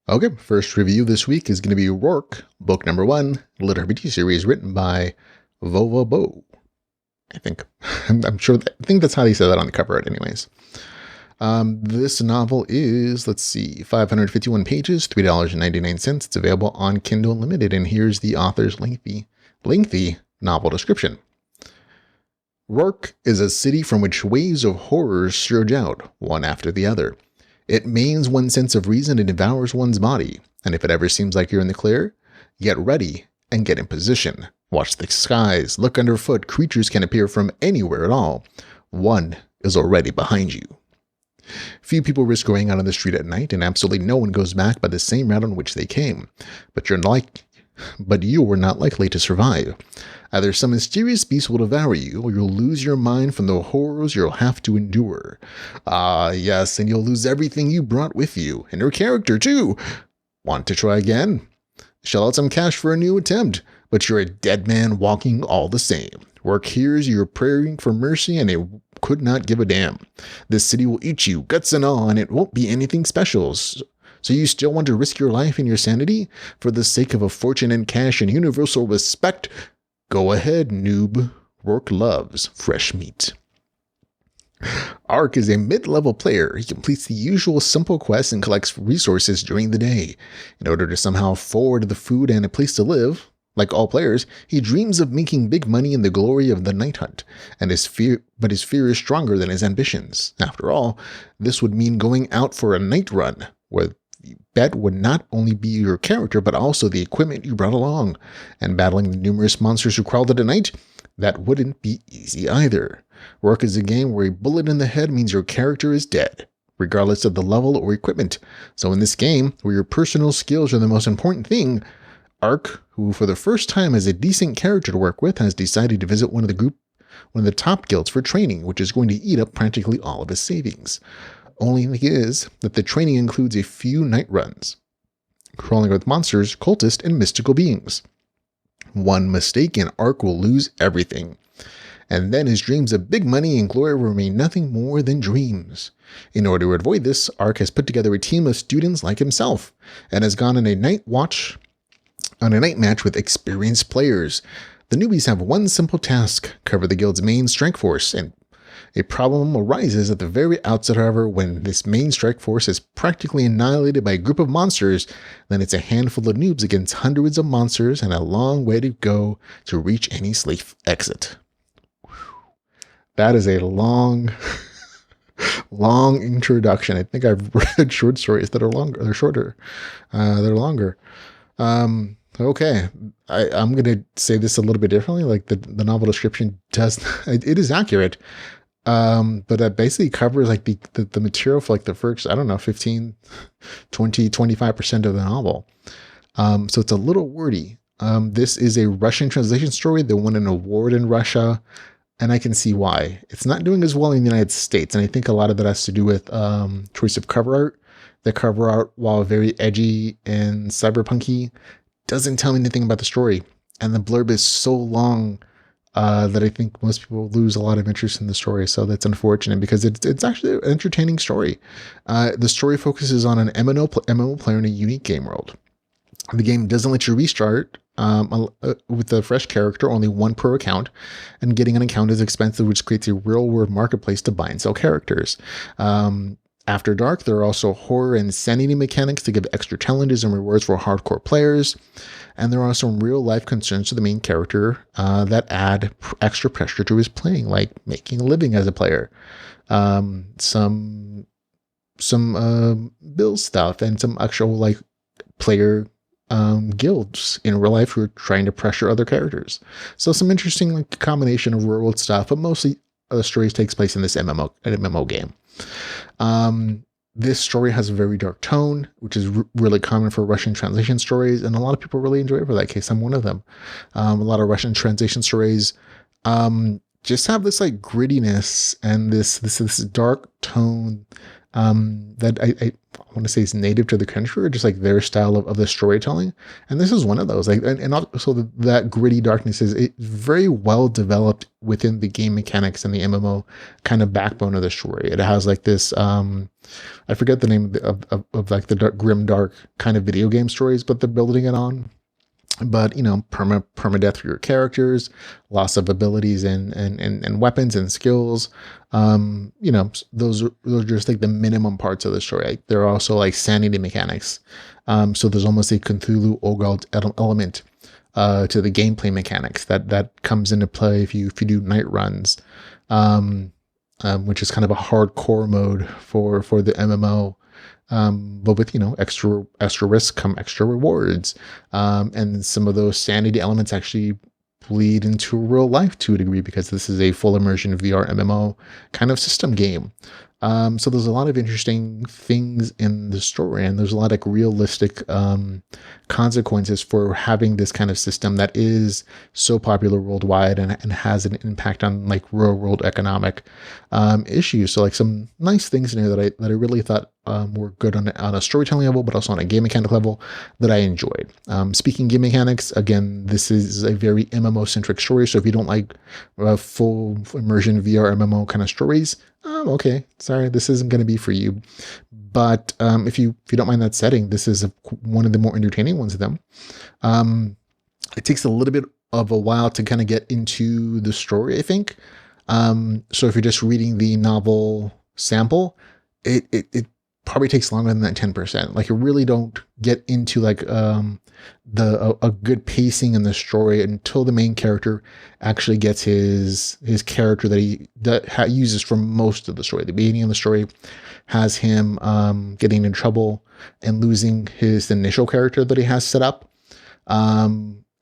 Okay, first review this week is going to be Rorkh, book number 1, LitRPG series written by Vova Bo. I think. I'm sure. I think that's how they said that on the cover art, anyways. This novel is, let's see, 551 pages, $3.99. It's available on Kindle Unlimited, and here's the author's lengthy novel description. Rorkh is a city from which waves of horrors surge out, one after the other. It maims one's sense of reason and devours one's body, and if it ever seems like you're in the clear, get ready and get in position. Watch the skies, look underfoot, creatures can appear from anywhere at all. One is already behind you. Few people risk going out on the street at night, and absolutely no one goes back by the same route on which they came. But you were not likely to survive. Either some mysterious beast will devour you, or you'll lose your mind from the horrors you'll have to endure. Ah, yes, and you'll lose everything you brought with you, and your character, too. Want to try again? Shell out some cash for a new attempt, but you're a dead man walking all the same. Rorkh hears you're praying for mercy, and it could not give a damn. This city will eat you, guts and all, and it won't be anything special. So you still want to risk your life and your sanity for the sake of a fortune and cash and universal respect? Go ahead, noob. Rorkh loves fresh meat. Ark is a mid-level player. He completes the usual simple quests and collects resources during the day. In order to somehow forward the food and a place to live, like all players, he dreams of making big money in the glory of the night hunt, and his fear is stronger than his ambitions. After all, this would mean going out for a night run, where the bet would not only be your character, but also the equipment you brought along, and battling the numerous monsters who crawled at night. That wouldn't be easy either. Rorkh is a game where a bullet in the head means your character is dead, regardless of the level or equipment. So in this game, where your personal skills are the most important thing, Ark, who for the first time has a decent character to work with, has decided to visit one of the top guilds for training, which is going to eat up practically all of his savings. Only thing is that the training includes a few night runs, crawling with monsters, cultists, and mystical beings. One mistake and Ark will lose everything. And then his dreams of big money and glory will remain nothing more than dreams. In order to avoid this, Ark has put together a team of students like himself, and has gone on a night match with experienced players. The newbies have one simple task: cover the guild's main strike force, and a problem arises at the very outset, however. When this main strike force is practically annihilated by a group of monsters, then it's a handful of noobs against hundreds of monsters and a long way to go to reach any safe exit. That is a long, long introduction. I think I've read short stories that are longer. They're shorter. They're longer. Okay, I'm going to say this a little bit differently. Like the novel description it is accurate. But that basically covers like the material for like the first, I don't know, 15, 20, 25% of the novel. So it's a little wordy. This is a Russian translation story that won an award in Russia, and I can see why. It's not doing as well in the United States, and I think a lot of that has to do with choice of cover art. The cover art, while very edgy and cyberpunky, doesn't tell me anything about the story, and the blurb is so long that I think most people lose a lot of interest in the story. So that's unfortunate, because it's actually an entertaining story. The story focuses on an MMO player in a unique game world. The game doesn't let you restart with a fresh character, only one per account, and getting an account is expensive, which creates a real-world marketplace to buy and sell characters. After dark, there are also horror and sanity mechanics to give extra challenges and rewards for hardcore players. And there are some real-life concerns to the main character that add extra pressure to his playing, like making a living as a player. Some bill stuff, and some actual like player guilds in real life who are trying to pressure other characters. So some interesting like combination of real-world stuff, but mostly the story takes place in this MMO game. This story has a very dark tone, which is really common for Russian translation stories, and a lot of people really enjoy it for that case. I'm one of them. A lot of Russian translation stories just have this like grittiness and this dark tone that I want to say is native to the country, or just like their style of the storytelling. And this is one of those. Like, and also that gritty darkness is very well developed within the game mechanics and the MMO kind of backbone of the story. It has like this I forget the name of like the grim dark kind of video game stories, but they're building it on. But permadeath for your characters, loss of abilities and weapons and skills. Those are just like the minimum parts of the story. Like, there are also like sanity mechanics. So there's almost a Cthulhu Ogre element to the gameplay mechanics that comes into play if you do night runs, which is kind of a hardcore mode for the MMO. But with extra risk come extra rewards, and some of those sanity elements actually bleed into real life to a degree, because this is a full immersion VR MMO kind of system game. So there's a lot of interesting things in the story, and there's a lot of realistic consequences for having this kind of system that is so popular worldwide and has an impact on like real world economic issues. So like some nice things in here that I really thought were good on a storytelling level, but also on a game mechanic level that I enjoyed. Speaking game mechanics, again, this is a very MMO centric story. So if you don't like full immersion VR MMO kind of stories, okay, sorry, this isn't going to be for you. But if you don't mind that setting, this is one of the more entertaining ones of them. It takes a little bit of a while to kind of get into the story, I think. So if you're just reading the novel sample, it probably takes longer than that 10%. Like, you really don't get into like a good pacing in the story until the main character actually gets his character that he uses for most of the story. The beginning of the story has him getting in trouble and losing his initial character that he has set up,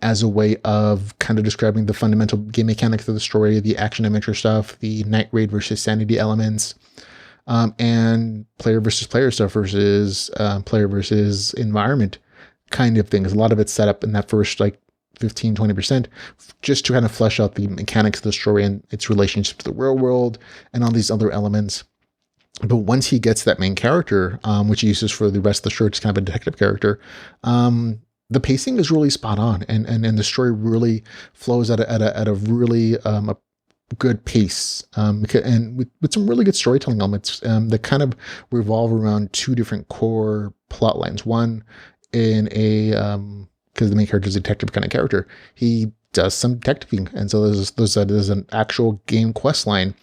as a way of kind of describing the fundamental game mechanics of the story, the action adventure stuff, the night raid versus sanity elements, and player versus player stuff versus player versus environment kind of things. A lot of it's set up in that first like 15-20% just to kind of flesh out the mechanics of the story and its relationship to the real world and all these other elements. But once he gets that main character, which he uses for the rest of the story, it's kind of a detective character, the pacing is really spot on, and the story really flows at a really a good pace, and with some really good storytelling elements that kind of revolve around two different core plot lines. One, in a because the main character is a detective kind of character, he does some detectiving, and so there's an actual game quest line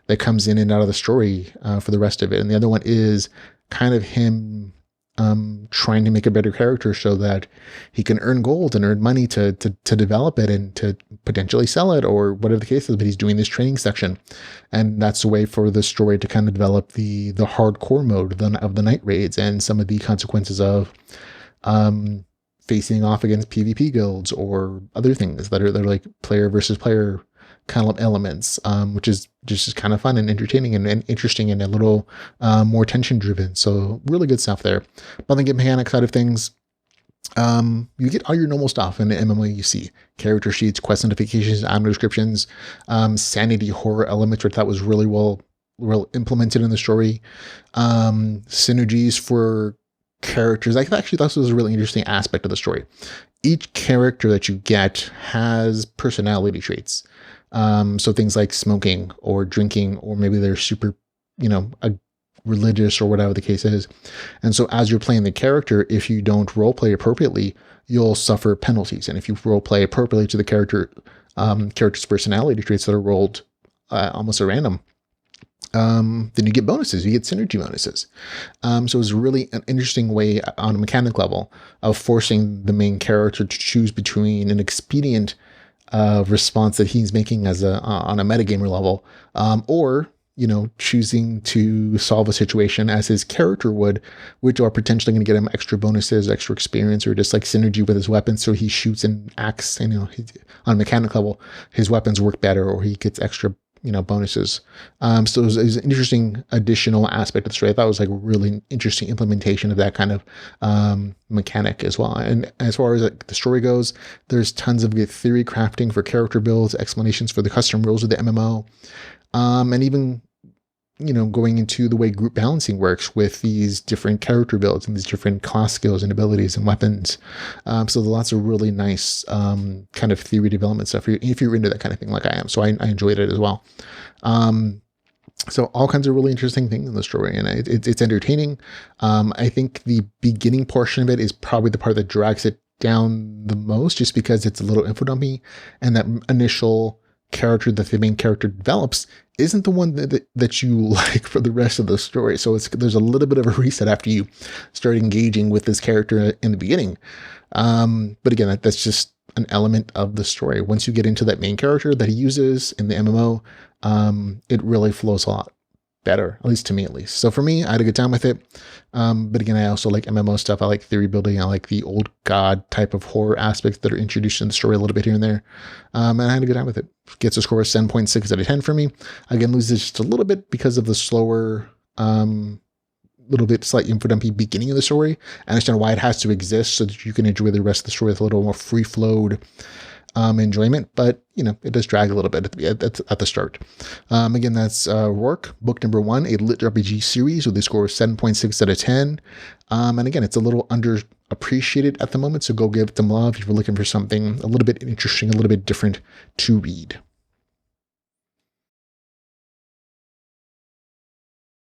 that comes in and out of the story for the rest of it. And the other one is kind of him trying to make a better character so that he can earn gold and earn money to develop it and to potentially sell it, or whatever the case is. But he's doing this training section, and that's a way for the story to kind of develop the hardcore mode of the night raids and some of the consequences of facing off against PvP guilds or other things that are like player versus player kind of elements, which is just kind of fun and entertaining and interesting and a little more tension driven. So really good stuff there. But on the game mechanic side of things, you get all your normal stuff in the MMO. You see character sheets, quest notifications, item descriptions, sanity horror elements, which I thought was really well implemented in the story, synergies for characters. I actually thought this was a really interesting aspect of the story. Each character that you get has personality traits. So things like smoking or drinking, or maybe they're super, religious or whatever the case is. And so as you're playing the character, if you don't role play appropriately, you'll suffer penalties. And if you role play appropriately to the character's personality traits that are rolled almost at random, then you get bonuses. You get synergy bonuses. So it's really an interesting way on a mechanic level of forcing the main character to choose between an expedient response that he's making as on a metagamer level, or choosing to solve a situation as his character would, which are potentially going to get him extra bonuses, extra experience, or just like synergy with his weapons. So he shoots and acts, on a mechanic level, his weapons work better, or he gets extra bonuses. So it was an interesting additional aspect of the story. I thought it was like a really interesting implementation of that kind of mechanic as well. And as far as like the story goes, there's tons of good theory crafting for character builds, explanations for the custom rules of the MMO, and even going into the way group balancing works with these different character builds and these different class skills and abilities and weapons. So there's lots of really nice kind of theory development stuff if you're into that kind of thing like I am. So I enjoyed it as well. So all kinds of really interesting things in the story, and it's entertaining. I think the beginning portion of it is probably the part that drags it down the most, just because it's a little info dumpy, and that initial character that the main character develops isn't the one that you like for the rest of the story. So there's a little bit of a reset after you start engaging with this character in the beginning. But again, that's just an element of the story. Once you get into that main character that he uses in the MMO, it really flows a lot better, at least to me at least. So for me, I had a good time with it. But again, I also like MMO stuff. I like theory building. I like the old god type of horror aspects that are introduced in the story a little bit here and there. And I had a good time with it. Gets a score of 7.6 out of 10 for me. Again, loses just a little bit because of the slower, little bit slightly info dumpy beginning of the story. I understand why it has to exist so that you can enjoy the rest of the story with a little more free-flowed enjoyment, but it does drag a little bit at the start. Again, that's Rorkh, book number 1, a LitRPG series with a score of 7.6 out of 10. And again, it's a little underappreciated at the moment, so go give it some love if you're looking for something a little bit interesting, a little bit different to read.